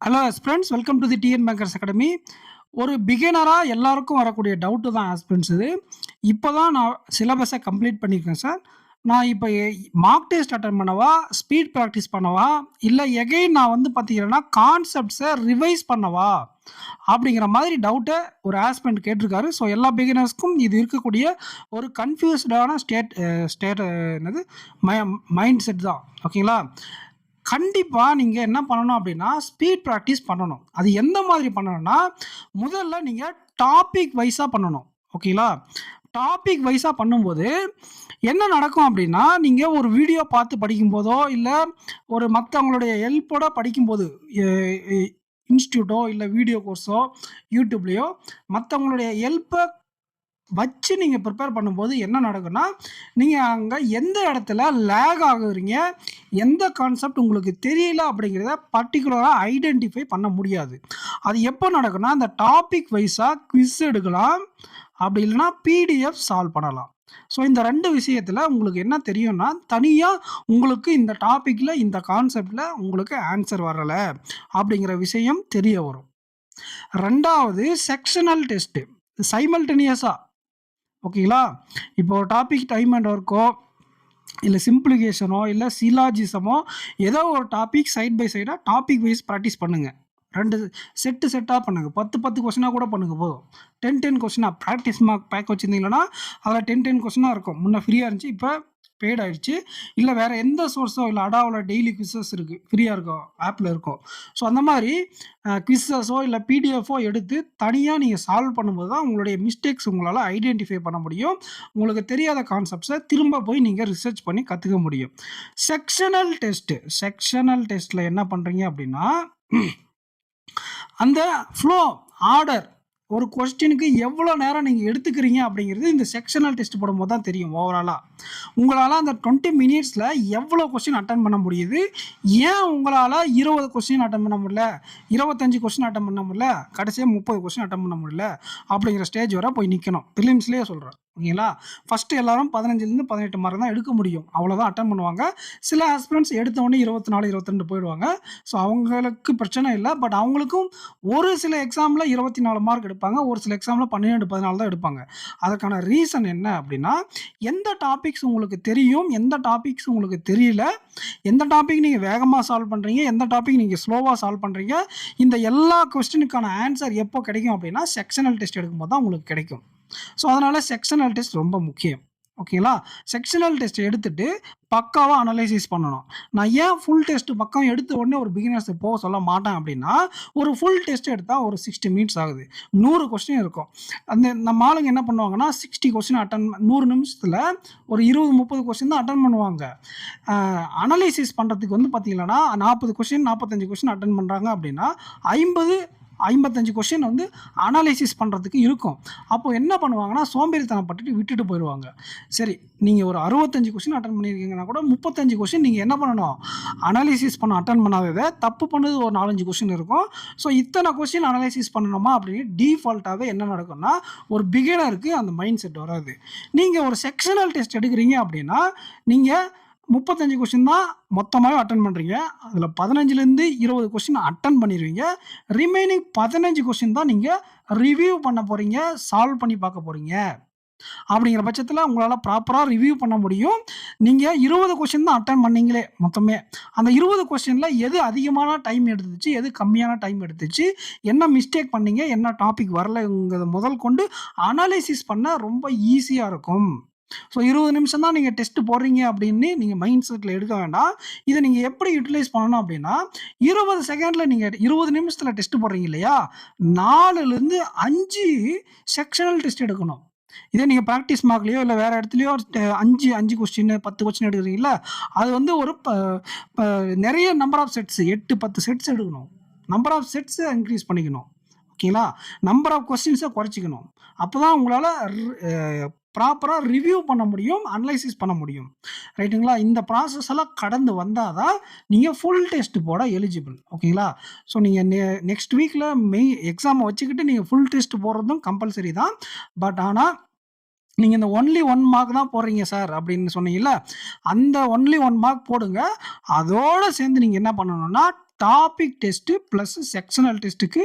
Hello friends, welcome to the TN bankers academy. ஒரு பிகினராக எல்லாருக்கும் வரக்கூடிய டவுட்டு தான் ஆஸ்பிரண்ட்ஸ் இது. இப்போ தான் நான் சிலபஸை கம்ப்ளீட் பண்ணியிருக்கேன் சார். நான் இப்போ மார்க் டெஸ்ட் அட்டன் பண்ணவா, ஸ்பீட் ப்ராக்டிஸ் பண்ணவா, இல்லை எகைன் நான் வந்து பார்த்தீங்கன்னா கான்செப்ட்ஸை ரிவைஸ் பண்ணவா அப்படிங்கிற மாதிரி டவுட்டை ஒரு ஆஸ்பிரண்ட் கேட்டிருக்காரு. ஸோ எல்லா பிகினர்ஸ்க்கும் இது இருக்கக்கூடிய ஒரு கன்ஃபியூஸ்டான ஸ்டேட் என்னது மைண்ட் செட் தான். ஓகேங்களா? கண்டிப்பாக நீங்கள் என்ன பண்ணணும் அப்படின்னா ஸ்பீட் ப்ராக்டிஸ் பண்ணணும். அது எந்த மாதிரி பண்ணணும்னா, முதல்ல நீங்கள் டாபிக் வைஸாக பண்ணணும். ஓகேங்களா? டாபிக் வைஸாக பண்ணும்போது என்ன நடக்கும் அப்படின்னா, நீங்கள் ஒரு வீடியோ பார்த்து படிக்கும்போதோ இல்லை ஒரு மற்றவங்களுடைய ஹெல்ப்போட படிக்கும்போது இன்ஸ்டியூட்டோ இல்லை வீடியோ கோர்ஸோ யூடியூப்லேயோ மற்றவங்களுடைய ஹெல்ப்பை வச்சு நீங்கள் ப்ரிப்பேர் பண்ணும்போது என்ன நடக்குன்னா, நீங்கள் அங்கே எந்த இடத்துல லேக் ஆகுறீங்க, எந்த கான்செப்ட் உங்களுக்கு தெரியல அப்படிங்கிறத பர்டிகுலராக ஐடென்டிஃபை பண்ண முடியாது. அது எப்போ நடக்குன்னா, அந்த டாபிக் வைஸாக குவிஸ் எடுக்கலாம், அப்படி இல்லைன்னா பிடிஎஃப் சால்வ் பண்ணலாம். ஸோ இந்த 2 விஷயத்தில் உங்களுக்கு என்ன தெரியும்னா, தனியாக உங்களுக்கு இந்த டாப்பிக்கில் இந்த கான்செப்டில் உங்களுக்கு ஆன்சர் வரலை அப்படிங்கிற விஷயம் தெரிய வரும். 2வது செக்ஷனல் டெஸ்ட்டு சைமல்டேனியஸாக. ஓகேங்களா? இப்போ டாபிக் டைம் அண்ட் ஒர்க்கோ இல்லை சிம்பிளிஃபிகேஷனோ இல்லை சிலாஜிசமோ ஏதோ ஒரு டாபிக் சைட் பை சைடாக டாபிக் வைஸ் ப்ராக்டிஸ் பண்ணுங்கள். 2 செட்டாக பண்ணுங்கள். 10 கொஸ்டினாக கூட பண்ணுங்கள், போதும். 10 கொஸ்டினாக ப்ராக்டிஸ் மார்க் பேக் வச்சுருந்தீங்கன்னா அதில் 10 கொஸ்டினாக இருக்கும். முன்னே ஃப்ரீயாக இருந்துச்சு, இப்போ பெய்ட் ஆகிடுச்சு. இல்லை வேறு எந்த சோர்ஸோ இல்லை அடாவில் டெய்லி குவிஸஸ் இருக்குது, ஃப்ரீயாக இருக்கும், ஆப்பில் இருக்கும். ஸோ அந்த மாதிரி குவிஸஸோ இல்லை பிடிஎஃபோ எடுத்து தனியாக நீங்கள் சால்வ் பண்ணும்போது தான் உங்களுடைய மிஸ்டேக்ஸ் உங்களால் ஐடென்டிஃபை பண்ண முடியும். உங்களுக்கு தெரியாத கான்செப்ட்ஸை திரும்ப போய் நீங்கள் ரிசர்ச் பண்ணி கற்றுக்க முடியும். செக்ஷனல் டெஸ்ட்டில் என்ன பண்ணுறீங்க அப்படின்னா, அந்த ஃப்ளோ ஆர்டர் ஒரு கொஸ்டினுக்கு எவ்வளோ நேரம் நீங்கள் எடுத்துக்கிறீங்க அப்படிங்கிறது இந்த செக்ஷனல் டெஸ்ட் போடும்போது தான் தெரியும். ஓவராலாக உங்களால் அந்த 20 மினிட்ஸில் எவ்வளோ கொஸ்டின் அட்டன் பண்ண முடியுது, ஏன் உங்களால் 20 கொஸ்டின் அட்டன் பண்ண முடியல, 25 கொஸ்டின் அட்டன் பண்ண முடியல, கடைசியாக 30 கொஸ்டின் அட்டன் பண்ண முடியல அப்படிங்கிற ஸ்டேஜ் வரை போய் நிற்கணும். ப்ரிலிம்ஸ்லேயே சொல்கிறேன். ஓகேங்களா? ஃபஸ்ட்டு எல்லாரும் 15லேருந்து 18 மார்க் தான் எடுக்க முடியும், அவ்வளோதான் அட்டன் பண்ணுவாங்க. சில ஆஸ்பிரண்ட்ஸ் எடுத்தவொடனே 24, 22 போயிடுவாங்க. ஸோ அவங்களுக்கு பிரச்சனை இல்லை. பட் அவங்களுக்கும் ஒரு சில எக்ஸாமில் 24 மார்க் எடுப்பாங்க, ஒரு சில எக்ஸாமில் 12, 14 தான் எடுப்பாங்க. அதுக்கான ரீசன் என்ன அப்படின்னா, எந்த டாபிக்ஸ் உங்களுக்கு தெரியும், எந்த டாபிக்ஸ் உங்களுக்கு தெரியல, எந்த டாபிக் நீங்கள் வேகமாக சால்வ் பண்ணுறீங்க, எந்த டாபிக் நீங்கள் ஸ்லோவாக சால்வ் பண்ணுறீங்க, இந்த எல்லா கொஸ்டினுக்கான ஆன்சர் எப்போ கிடைக்கும் அப்படின்னா செக்ஷனல் டெஸ்ட் எடுக்கும்போது தான் உங்களுக்கு கிடைக்கும். ஸோ அதனால் செக்ஷனல் டெஸ்ட் ரொம்ப முக்கியம். ஓகேங்களா? செக்ஷனல் டெஸ்ட் எடுத்துகிட்டு பக்காவாக அனலைசிஸ் பண்ணணும். நான் ஏன் ஃபுல் டெஸ்ட் பக்கம் எடுத்த உடனே ஒரு பிகினர்ஸ் போக சொல்ல மாட்டேன் அப்படின்னா, ஒரு ஃபுல் டெஸ்ட் எடுத்தால் ஒரு 60 மினிட்ஸ் ஆகுது, 100 கொஸ்டின் இருக்கும். அந்த நம்ம ஆளுங்க என்ன பண்ணுவாங்கன்னா 60 கொஸ்டின் 100 நிமிஷத்தில் ஒரு 20-30 கொஸ்டின் தான் அட்டன் பண்ணுவாங்க. அனலைசிஸ் பண்ணுறதுக்கு வந்து பார்த்தீங்கன்னா 40 கொஸ்டின் 45 கொஸ்டின் அட்டன் பண்ணுறாங்க அப்படின்னா 55 கொஸ்டின் வந்து அனலைசிஸ் பண்ணுறதுக்கு இருக்கும். அப்போது என்ன பண்ணுவாங்கன்னா சோம்பேறித்தனம் பட்டுட்டு விட்டுட்டு போயிடுவாங்க. சரி, நீங்கள் ஒரு 65 கொஸ்டின் அட்டன் பண்ணியிருக்கீங்கன்னா கூட 35 கொஸ்டின் நீங்கள் என்ன பண்ணணும், அனலைசிஸ் பண்ண அட்டன் பண்ணாததை தப்பு பண்ணது ஒரு 4-5 கொஸ்டின் இருக்கும். ஸோ இத்தனை கொஸ்டின் அனலைசிஸ் பண்ணணுமா அப்படின்னு டீஃபால்ட்டாகவே என்ன நடக்கும்னா, ஒரு பிகினருக்கு அந்த மைண்ட் செட் வராது. நீங்கள் ஒரு செக்ஷனல் டெஸ்ட் எடுக்கிறீங்க அப்படின்னா நீங்கள் 35 கொஸ்டின் தான் மொத்தமாகவே அட்டன் பண்ணுறீங்க. அதில் 15லேருந்து 20 கொஸ்டின் அட்டன் பண்ணிடுவீங்க. ரிமைனிங் 15 கொஸ்டின் தான் நீங்கள் ரிவ்யூ பண்ண போகிறீங்க, சால்வ் பண்ணி பார்க்க போகிறீங்க. அப்படிங்கிற பட்சத்தில் உங்களால் ப்ராப்பராக ரிவ்யூ பண்ண முடியும். நீங்கள் 20 கொஸ்டின் தான் அட்டன் பண்ணீங்களே மொத்தமே. அந்த 20 கொஸ்டினில் எது அதிகமான டைம் எடுத்துச்சு, எது கம்மியான டைம் எடுத்துச்சு, என்ன மிஸ்டேக் பண்ணீங்க, என்ன டாபிக் வரலைங்கிறத முதல் கொண்டு அனலைசிஸ் பண்ண ரொம்ப ஈஸியாக இருக்கும். ஸோ 20 நிமிஷம் தான் நீங்கள் டெஸ்ட் போடுறீங்க அப்படின்னு நீங்கள் மைண்ட் செட்டில் எடுக்க வேண்டாம். இதை நீங்கள் எப்படி யூட்டிலைஸ் பண்ணணும் அப்படின்னா, 20 செகண்டில் நீங்கள் 20 நிமிஷத்தில் டெஸ்ட் போடுறீங்க இல்லையா, 4லேருந்து 5 செக்ஷனல் டெஸ்ட் எடுக்கணும். இதே நீங்கள் ப்ராக்டிஸ் மார்க்லேயோ இல்லை வேறு இடத்துலையோ 5 கொஸ்டின் 10 கொஸ்டின் எடுக்கிறீங்களா, அது வந்து ஒரு நிறைய நம்பர் ஆஃப் செட்ஸ் 8-10 செட்ஸ் எடுக்கணும். நம்பர் ஆஃப் செட்ஸை இன்க்ரீஸ் பண்ணிக்கணும். ஓகேங்களா? நம்பர் ஆஃப் கொஸ்டின்ஸை குறைச்சிக்கணும். அப்போ தான் உங்களால் ப்ராப்பராக ரிவ்யூ பண்ண முடியும், அனலைசிஸ் பண்ண முடியும். ரைட்டுங்களா? இந்த ப்ராசஸ் எல்லாம் கடந்து வந்தால் தான் நீங்கள் ஃபுல் டெஸ்ட் போட எலிஜிபிள். ஓகேங்களா? ஸோ நீங்கள் நெக்ஸ்ட் வீக்கில் எக்ஸாமை வச்சுக்கிட்டு நீங்கள் ஃபுல் டெஸ்ட் போடுறதும் கம்பல்சரி தான். பட் ஆனால் நீங்கள் இந்த ஒன்லி 1 மார்க் தான் போடுறீங்க சார் அப்படின்னு சொன்னீங்கல்ல, அந்த ஒன்லி 1 மார்க் போடுங்க. அதோடு சேர்ந்து நீங்கள் என்ன பண்ணணும்னா டாபிக் டெஸ்ட்டு ப்ளஸ் செக்ஷனல் டெஸ்ட்டுக்கு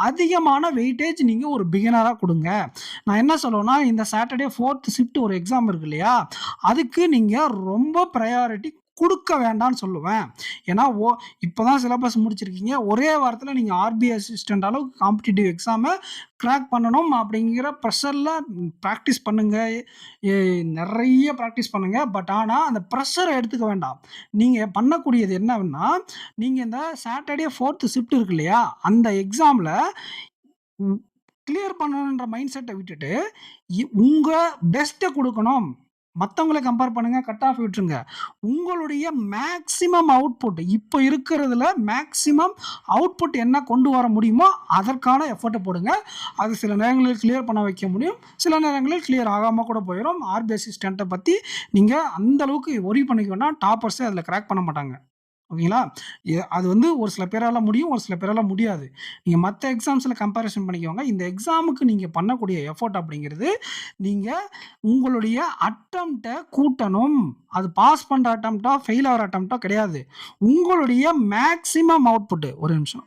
அதிகமான வெயிட்டேஜ் நீங்கள் ஒரு பிகினராக கொடுங்க. நான் என்ன சொல்லுவேன்னா, இந்த சாட்டர்டே 4th ஷிஃப்ட் ஒரு எக்ஸாம் இருக்கு இல்லையா, அதுக்கு நீங்கள் ரொம்ப ப்ரையாரிட்டி கொடுக்க வேண்டாம்னு சொல்லுவேன். ஏன்னா இப்போ தான் சிலபஸ் முடிச்சிருக்கீங்க. ஒரே வாரத்தில் நீங்கள் ஆர்பி அசிஸ்டன்ட் அளவுக்கு காம்படிட்டிவ் எக்ஸாமை கிராக் பண்ணணும் அப்படிங்கிற ப்ரெஷரில் ப்ராக்டிஸ் பண்ணுங்கள். நிறைய ப்ராக்டிஸ் பண்ணுங்கள். பட் ஆனால் அந்த ப்ரெஷரை எடுத்துக்க வேண்டாம். நீங்கள் பண்ணக்கூடியது என்னன்னா, நீங்கள் இந்த சாட்டர்டே 4th ஷிஃப்ட் இருக்கு இல்லையா, அந்த எக்ஸாமில் கிளியர் பண்ணணுன்ற மைண்ட் செட்டை விட்டுட்டு உங்கள் பெஸ்ட்டை கொடுக்கணும். மற்றவங்களை கம்பேர் பண்ணுங்க, கட் ஆஃப் விட்டுருங்க. உங்களுடைய மேக்ஸிமம் அவுட்புட் இப்போ இருக்கிறதுல மேக்ஸிமம் அவுட்புட் என்ன கொண்டு வர முடியுமோ அதற்கான எஃபர்ட்டை போடுங்க. அது சில நேரங்களில் கிளியர் பண்ண வைக்க முடியும், சில நேரங்களில் கிளியர் ஆகாமல் கூட போயிடும். ஆர்பி அசிஸ்டண்ட்டை பற்றி நீங்கள் அந்தளவுக்கு ஒரி பண்ணிக்க வேண்டாம். டாப்பர்ஸே அதில் கிராக் பண்ண மாட்டாங்க. ஓகேங்களா? அது வந்து ஒரு சில பேரால முடியும், ஒரு சில பேரால முடியாது. நீங்கள் மற்ற எக்ஸாம்ஸில் கம்பேரிசன் பண்ணிக்கோங்க. இந்த எக்ஸாமுக்கு நீங்கள் பண்ணக்கூடிய எஃபோர்ட் அப்படிங்கிறது, நீங்கள் உங்களுடைய அட்டெம்ப்டை கூட்டணும். அது பாஸ் பண்ணுற அட்டெம்ப்டா ஃபெயில் ஆகிற அட்டெம்ப்டா கிடையாது. உங்களுடைய மேக்ஸிமம் அவுட்புட்டு, ஒரு நிமிஷம்,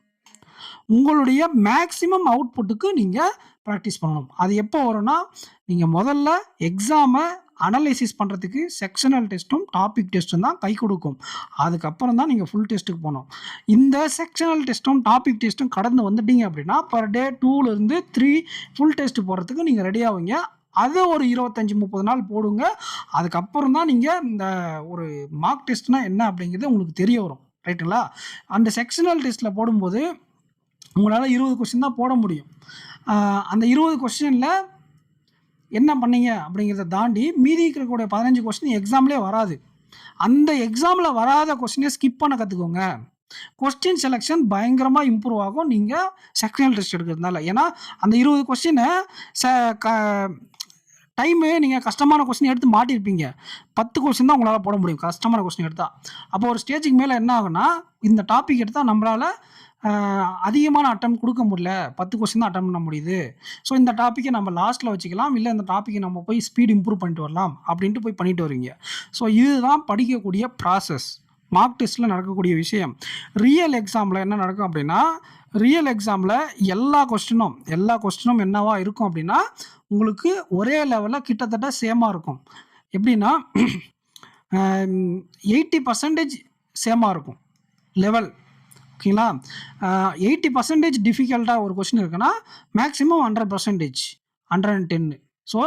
உங்களுடைய மேக்ஸிமம் அவுட்புட்டுக்கு நீங்கள் ப்ராக்டிஸ் பண்ணணும். அது எப்போ வரும்னா, நீங்கள் முதல்ல எக்ஸாமை அனலைசிஸ் பண்ணுறதுக்கு செக்ஷனல் டெஸ்ட்டும் டாபிக் டெஸ்ட்டும் தான் கை கொடுக்கும். அதுக்கப்புறம் தான் நீங்கள் ஃபுல் டெஸ்ட்டுக்கு போகணும். இந்த செக்ஷனல் டெஸ்ட்டும் டாபிக் டெஸ்ட்டும் கடந்து வந்துட்டீங்க அப்படின்னா, பர் டே 2லேருந்து 3 ஃபுல் டெஸ்ட் போகிறதுக்கு நீங்கள் ரெடி ஆவீங்க. அதை ஒரு 25-30 நாள் போடுங்க. அதுக்கப்புறம் தான் நீங்கள் இந்த ஒரு மார்க் டெஸ்ட்னா என்ன அப்படிங்கிறது உங்களுக்கு தெரிய வரும். ரைட்டுங்களா? அந்த செக்ஷனல் டெஸ்ட்டில் போடும்போது உங்களால் 20 கொஸ்டின் தான் போட முடியும். அந்த 20 கொஸ்டினில் என்ன பண்ணீங்க அப்படிங்கிறத தாண்டி மீதி இருக்கக்கூடிய 15 கொஸ்டின் எக்ஸாம்லேயே வராது. அந்த எக்ஸாமில் வராத கொஸ்டினை ஸ்கிப் பண்ண கற்றுக்கோங்க. கொஸ்டின் செலெக்ஷன் பயங்கரமாக இம்ப்ரூவ் ஆகும் நீங்கள் செக்ஷனல் டெஸ்ட் எடுக்கிறதுனால. ஏன்னா அந்த 20 கொஸ்டினை டைமு நீங்கள் கஷ்டமான கொஸ்டின் எடுத்து மாட்டியிருப்பீங்க. 10 கொஸ்டின் தான் உங்களால் போட முடியும் கஷ்டமான கொஸ்டின் எடுத்தால். அப்போ ஒரு ஸ்டேஜுக்கு மேலே என்ன ஆகுனா, இந்த டாபிக் எடுத்தால் நம்மளால் அதிகமான அட்டெம்ப்ட் கொடுக்க முடியல, 10 கொஸ்டின் தான் அட்டெம்ப்ட் பண்ண முடியுது. ஸோ இந்த டாப்பிக்கை நம்ம லாஸ்ட்டில் வச்சுக்கலாம், இல்லை இந்த டாப்பிக்கை நம்ம போய் ஸ்பீட் இம்ப்ரூவ் பண்ணிட்டு வரலாம் அப்படின்ட்டு போய் பண்ணிட்டு வருவீங்க. ஸோ இதுதான் படிக்கக்கூடிய ப்ராசஸ். மார்க் டெஸ்ட்டில் நடக்கக்கூடிய விஷயம். ரியல் எக்ஸாமில் என்ன நடக்கும் அப்படின்னா, ரியல் எக்ஸாமில் எல்லா கொஸ்டினும் என்னவா இருக்கும் அப்படின்னா, உங்களுக்கு ஒரே லெவலில் கிட்டத்தட்ட சேமாக இருக்கும். எப்படின்னா 80% சேமாக இருக்கும் லெவல். ஓகேங்களா? 80% டிஃபிகல்ட்டாக ஒரு கொஸ்டின் இருக்குன்னா, மேக்ஸிமம் 100%, 110. ஸோ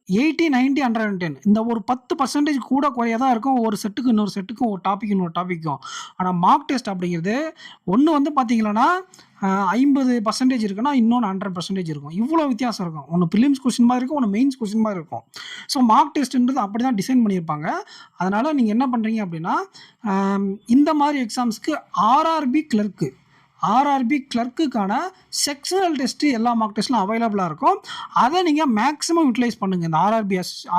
80, 90, 110 இந்த ஒரு 10% கூட குறைய தான் இருக்கும் ஒரு செட்டுக்கு இன்னொரு செட்டுக்கும், ஒரு டாபிக் இன்னொரு டாப்பிக்கும். ஆனால் மார்க் டெஸ்ட் அப்படிங்கிறது ஒன்று வந்து பார்த்தீங்கன்னா 50% இருக்குன்னா இன்னொன்று 100% இருக்கும். இவ்வளோ வித்தியாசம் இருக்கும். ஒன்று ப்ரிலிம்ஸ் கொஸ்டின் மாதிரி இருக்கும், ஒன்று மெயின்ஸ் கொஸ்டின் மாதிரி இருக்கும். ஸோ மார்க் டெஸ்ட்டுன்றது அப்படி தான் டிசைன் பண்ணியிருப்பாங்க. அதனால் நீங்கள் என்ன பண்ணுறீங்க அப்படின்னா, இந்த மாதிரி எக்ஸாம்ஸ்க்கு ஆர்ஆர்பி கிளர்க்குக்கான செக்ஷனல் டெஸ்ட்டு எல்லா மார்க் டெஸ்ட்லாம் அவைலபிளாக இருக்கும். அதை நீங்கள் மேக்ஸிமம் யூட்டிலைஸ் பண்ணுங்கள். இந்த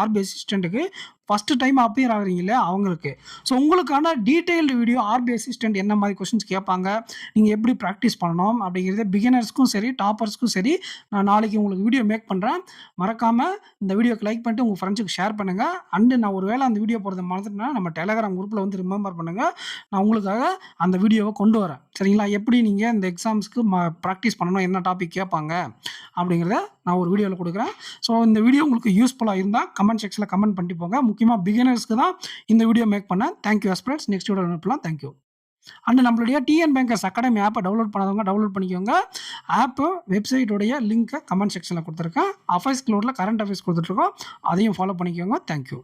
ஆர்பி அசிஸ்டண்ட்டுக்கு ஃபஸ்ட்டு டைம் அப்பியர் ஆகுறீங்க இல்லையா அவங்களுக்கு. ஸோ உங்களுக்கான டீட்டெயில்டு வீடியோ ஆர்பி அசிஸ்டண்ட் என்ன மாதிரி கொஸ்டின்ஸ் கேட்பாங்க, நீங்கள் எப்படி ப்ராக்டிஸ் பண்ணணும் அப்படிங்கிறது பிகினர்ஸ்க்கும் சரி டாப்பர்ஸ்க்கும் சரி நான் நாளைக்கு உங்களுக்கு வீடியோ மேக் பண்ணுறேன். மறக்காமல் இந்த வீடியோக்கு லைக் பண்ணிட்டு உங்கள் ஃப்ரெண்ட்ஸுக்கு ஷேர் பண்ணுங்கள். அண்டு நான் ஒரு வேளை அந்த வீடியோ போகிறத மறந்துட்டேன்னா நம்ம டெலகிராம் குரூப்பில் வந்து ரிமெம்பர் பண்ணுங்கள். நான் உங்களுக்காக அந்த வீடியோவை கொண்டு வரேன். சரிங்களா? எப்படி நீங்கள் இந்த எக்ஸாம்ஸ்க்கு ப்ராக்டிஸ் பண்ணணும், என்ன டாபிக் கேட்பாங்க அப்படிங்கிறத நான் ஒரு வீடியோவில் கொடுக்குறேன். ஸோ இந்த வீடியோ உங்களுக்கு யூஸ்ஃபுல்லாக இருந்தால் கமெண்ட் செக்ஷனில் கமெண்ட் பண்ணிட்டு போங்க. முக்கியமாக பிகினர்ஸ்க்கு தான் இந்த வீடியோ மேக் பண்ணேன். Thank you aspirants. நெக்ஸ்ட் வீடியோ அனுப்பலாம். தேங்க்யூ. அண்ட் நம்மளுடைய டிஎன் பேங்கர்ஸ் அகாடமி ஆப்பை டவுன்லோட் பண்ணாதவங்க டவுன்லோட் பண்ணிக்கோங்க. ஆப்பு வெப்சைட்டுடைய லிங்க்கை கமெண்ட் செக்ஷனில் கொடுத்துருக்கேன். அஃபேர்ஸ் க்ளோடில் கரண்ட் அஃபேர்ஸ் கொடுத்துட்ருக்கோம், அதையும் ஃபாலோ பண்ணிக்கோங்க. தேங்க்யூ.